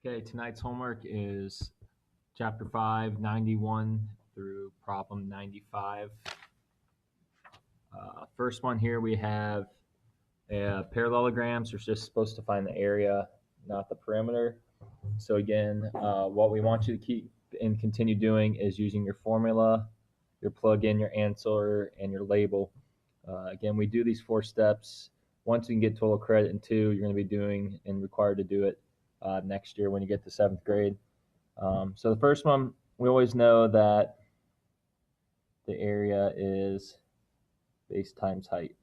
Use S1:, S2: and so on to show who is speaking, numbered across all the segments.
S1: Okay, tonight's homework is chapter 5, 91 through problem 95. First one here we have parallelograms. We're just supposed to find the area, not the perimeter. So again, what we want you to keep and continue doing is using your formula, your plug-in, your answer, and your label. Again, we do these 4 steps. Once you can get total credit in 2, you're going to be doing and required to do it next year when you get to 7th grade. So the first one, we always know that the area is base times height.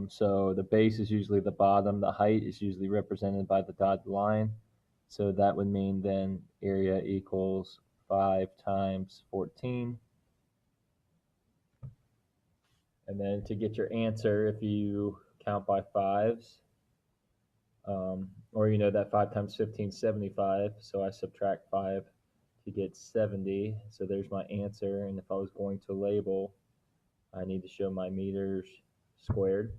S1: So the base is usually the bottom. The height is usually represented by the dotted line. So that would mean then area equals 5 times 14. And then to get your answer, if you count by fives, or you know that 5 times 15 is 75, so I subtract 5 to get 70. So there's my answer. And if I was going to label, I need to show my meters squared.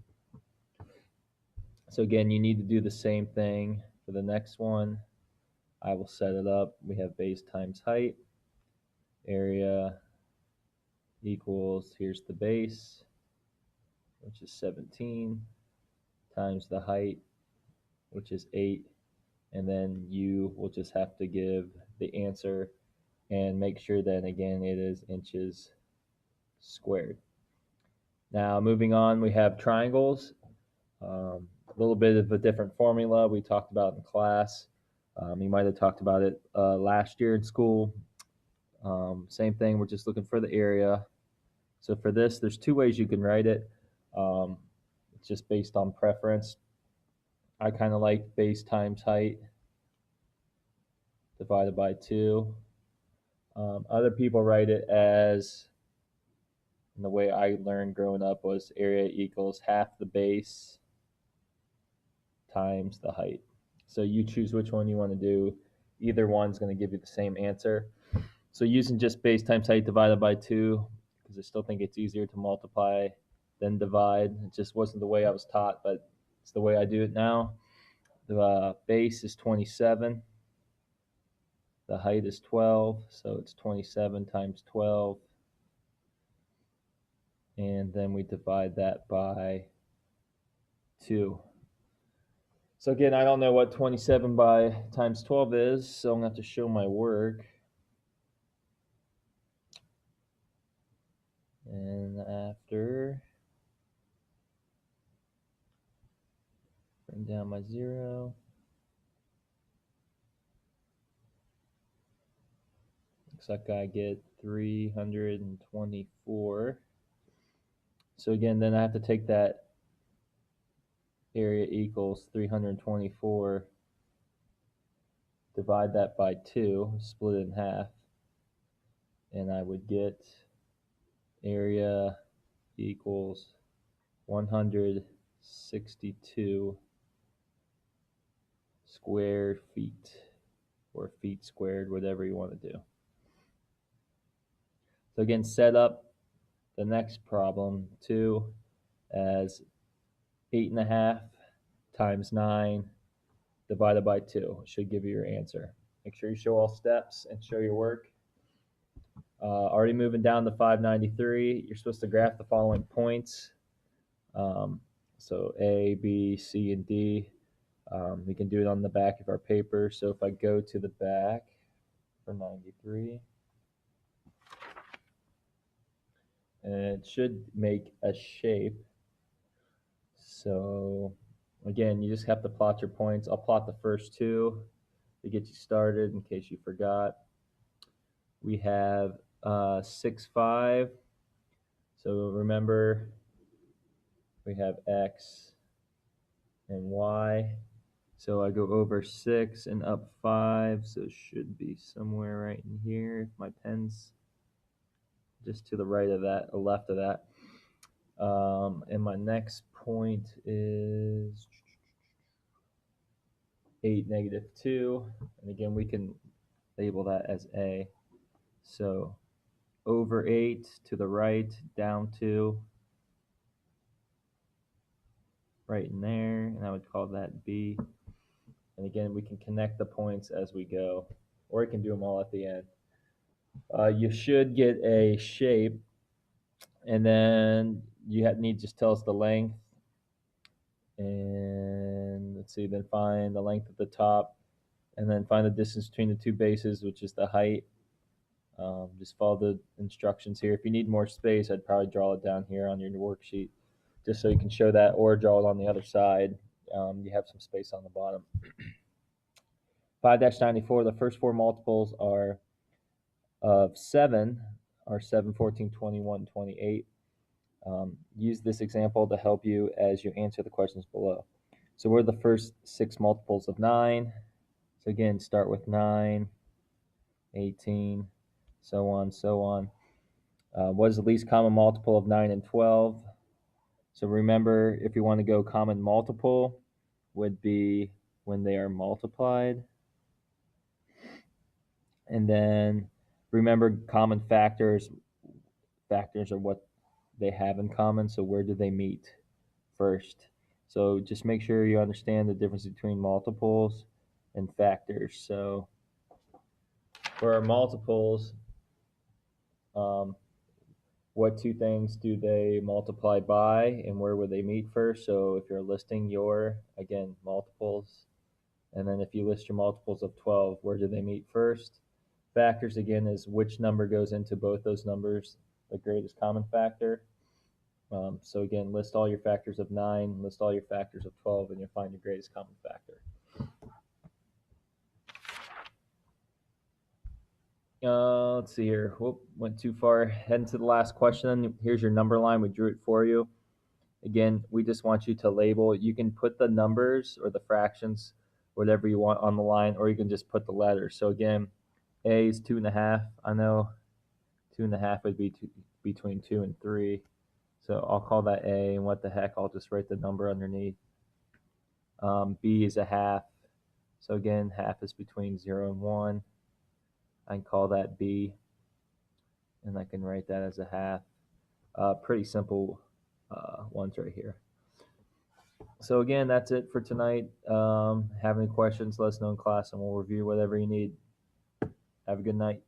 S1: So again, you need to do the same thing for the next one. I will set it up. We have base times height. Area equals, here's the base, which is 17, times the height, which is 8. And then you will just have to give the answer and make sure that, again, it is inches squared. Now, moving on, we have triangles. A little bit of a different formula we talked about in class. You might have talked about it last year in school. Same thing, we're just looking for the area. So for this, there's 2 ways you can write it. It's just based on preference. I kind of like base times height divided by 2. Other people write it as, and the way I learned growing up was area equals half the base times the height. So you choose which one you want to do. Either one's going to give you the same answer. So using just base times height divided by 2, because I still think it's easier to multiply than divide. It just wasn't the way I was taught, but it's the way I do it now. The base is 27. The height is 12, so it's 27 times 12. And then we divide that by 2. So again, I don't know what 27 by times 12 is, so I'm going to have to show my work. And after, bring down my 0. Looks like I get 324. So again, then I have to take that area equals 324, divide that by 2, split it in half, and I would get area equals 162 square feet, or feet squared, whatever you want to do. So again, set up the next problem 2 as 8.5 times 9 divided by 2. It should give you your answer. Make sure you show all steps and show your work. Already moving down to 593, you're supposed to graph the following points. So A, B, C, and D. We can do it on the back of our paper. So if I go to the back for 93, and it should make a shape. So again, you just have to plot your points. I'll plot the first 2 to get you started in case you forgot. We have 6, 5. So remember, we have X and Y. So I go over 6 and up 5, so it should be somewhere right in here. If my pen's just to the right of that, or left of that. And my next point is 8, -2. And again, we can label that as A. So over 8 to the right, down 2, right in there, and I would call that B. And again, we can connect the points as we go, or we can do them all at the end. You should get a shape, and then you need to just tell us the length. And let's see, then find the length at the top, and then find the distance between the two bases, which is the height. Just follow the instructions here. If you need more space, I'd probably draw it down here on your worksheet, just so you can show that, or draw it on the other side. You have some space on the bottom. 5-94, the first four multiples are of 7 are 7, 14, 21, 28. Use this example to help you as you answer the questions below. So what are the first 6 multiples of 9? So again, start with 9, 18, so on, so on. What is the least common multiple of 9 and 12? So remember, if you want to go common multiple, would be when they are multiplied. And then remember, common factors. Factors are what they have in common. So where do they meet first? So just make sure you understand the difference between multiples and factors. So for our multiples, what two things do they multiply by, and where would they meet first? So if you're listing your, again, multiples, and then if you list your multiples of 12, where do they meet first? Factors, again, is which number goes into both those numbers, the greatest common factor. So again, list all your factors of 9, list all your factors of 12, and you'll find your greatest common factor. Let's see here. Whoop, went too far. Heading to the last question. Here's your number line. We drew it for you. Again, we just want you to label. You can put the numbers or the fractions, whatever you want on the line, or you can just put the letters. So again, A is 2.5. I know 2.5 would be between 2 and 3. So I'll call that A, and what the heck, I'll just write the number underneath. B is a half. So again, half is between 0 and 1. I can call that B, and I can write that as a half. Pretty simple ones right here. So again, that's it for tonight. Have any questions, let us know in class, and we'll review whatever you need. Have a good night.